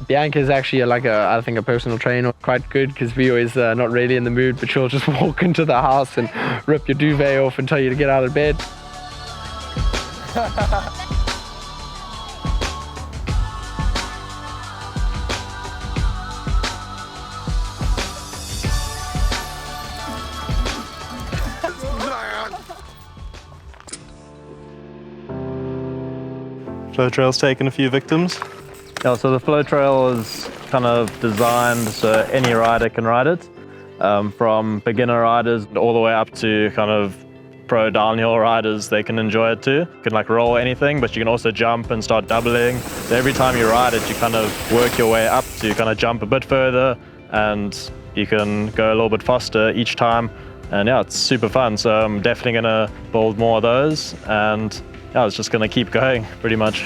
Bianca is actually I think a personal trainer, quite good because we always not really in the mood, but she'll just walk into the house and rip your duvet off and tell you to get out of bed. Flow trail's taken a few victims. Yeah, so the flow trail is kind of designed so any rider can ride it, from beginner riders all the way up to kind of pro downhill riders. They can enjoy it too. You can like roll anything, but you can also jump and start doubling. So every time you ride it, you kind of work your way up to kind of jump a bit further, and you can go a little bit faster each time. And yeah, it's super fun. So I'm definitely gonna build more of those, and yeah, it's just gonna keep going pretty much.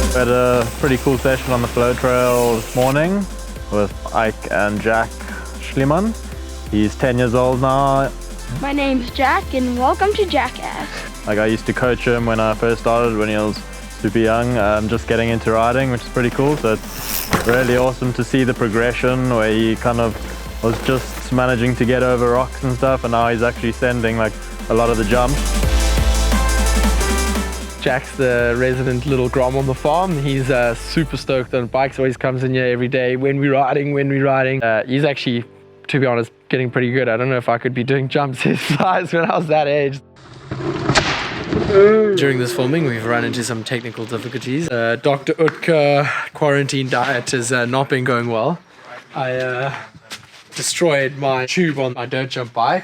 We had a pretty cool session on the flow trail this morning with Ike and Jack Schliemann. He's 10 years old now. My name's Jack and welcome to Jackass. Like, I used to coach him when I first started, when he was super young, just getting into riding, which is pretty cool. So it's really awesome to see the progression where he kind of was just managing to get over rocks and stuff, and now he's actually sending like a lot of the jumps. Jack's the resident little grom on the farm. He's super stoked on bikes, always comes in here every day when we're riding. He's actually, to be honest, getting pretty good. I don't know if I could be doing jumps his size when I was that age. During this filming, we've run into some technical difficulties. Dr. Utker quarantine diet has not been going well. I destroyed my tube on my dirt jump bike.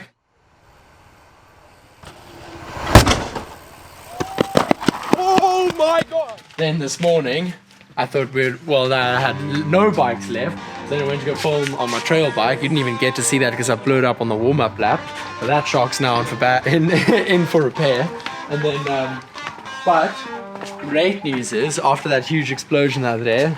Oh my god! Then this morning, I thought I had no bikes left. Then I went to go film on my trail bike. You didn't even get to see that because I blew it up on the warm-up lap. But that shock's now in for repair. And then, but great news is, after that huge explosion the other day.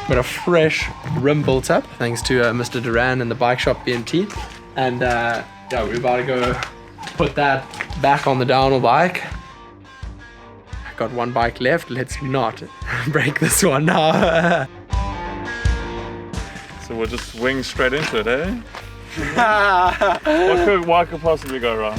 Got a fresh rim built up thanks to Mr. Duran and the bike shop BMT. And yeah, we're about to go put that back on the downhill bike. Got one bike left, let's not break this one now. So we'll just wing straight into it, eh? What could possibly go wrong?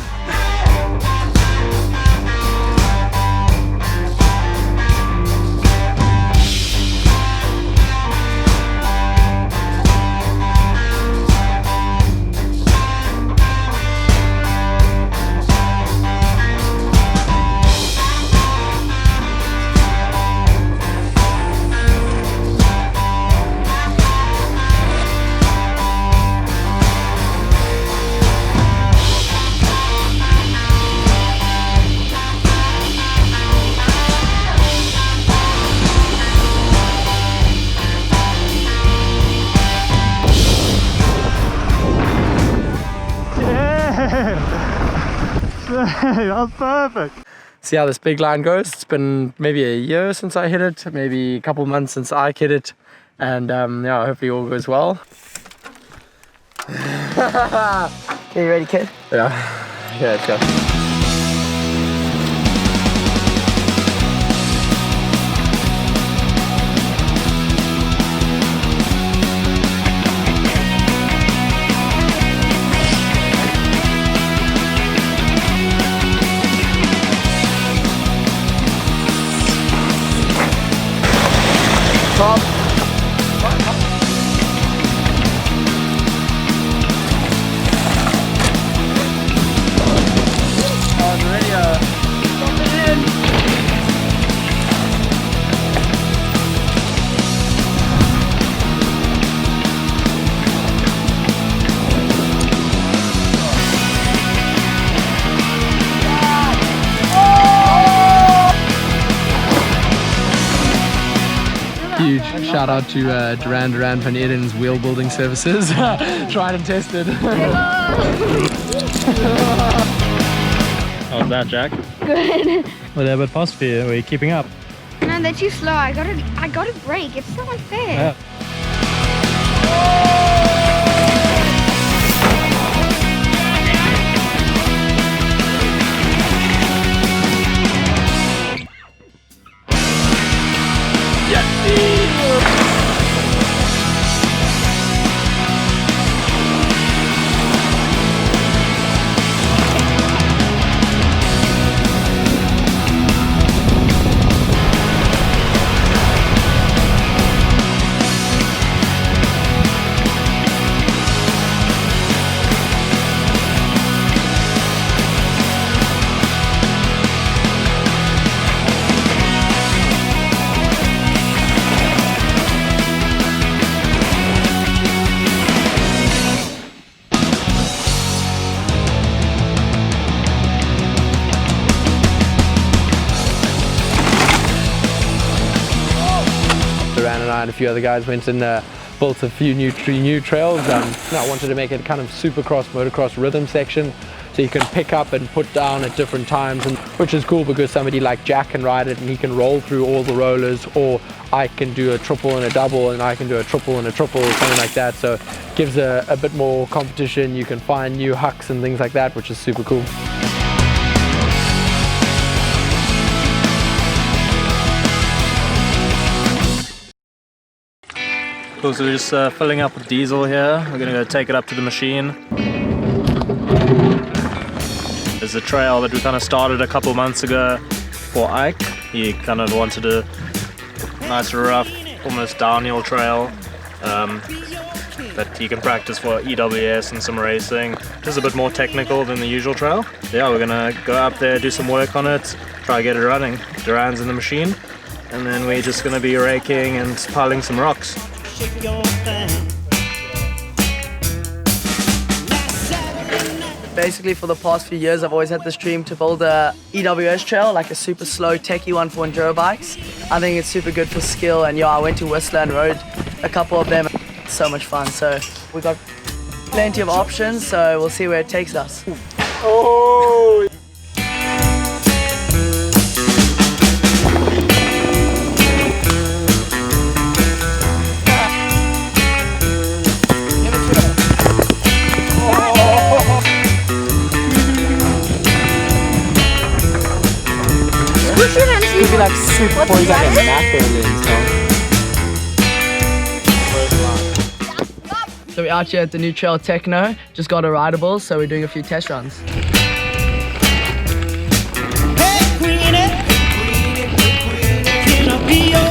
That was perfect. See how this big line goes? It's been maybe a year since I hit it, maybe a couple months since I hit it, and yeah, hopefully all goes well. Are you ready, kid? Yeah, let's go. Top. Huge shout out to Duran van Eeden's wheel building services. Tried and tested. How's that, Jack? Good. Were they a bit fast for you? Were you keeping up? No, they're too slow. I gotta brake. It's so unfair. Yeah. Duran and I and a few other guys went and built a few new trails. I wanted to make it kind of supercross, motocross rhythm section, so you can pick up and put down at different times, and which is cool because somebody like Jack can ride it and he can roll through all the rollers, or I can do a triple and a double and I can do a triple and a triple, something like that. So it gives a bit more competition. You can find new hucks and things like that, which is super cool. Cool, so we're just filling up with diesel here. We're gonna go take it up to the machine. There's a trail that we kind of started a couple months ago for Ike. He kind of wanted a nice rough, almost downhill trail that he can practice for EWS and some racing. Just a bit more technical than the usual trail. Yeah, we're gonna go up there, do some work on it, try to get it running. Duran's in the machine, and then we're just gonna be raking and piling some rocks. Basically, for the past few years, I've always had this dream to build a EWS trail, like a super slow, techie one for enduro bikes. I think it's super good for skill, and yeah, I went to Whistler and rode a couple of them. It's so much fun. So we got plenty of options, so we'll see where it takes us. Oh! Could be like super poised like a macro lens, So we're out here at the new trail Techno, just got a rideable, so we're doing a few test runs. Hey, Queenie, can I be your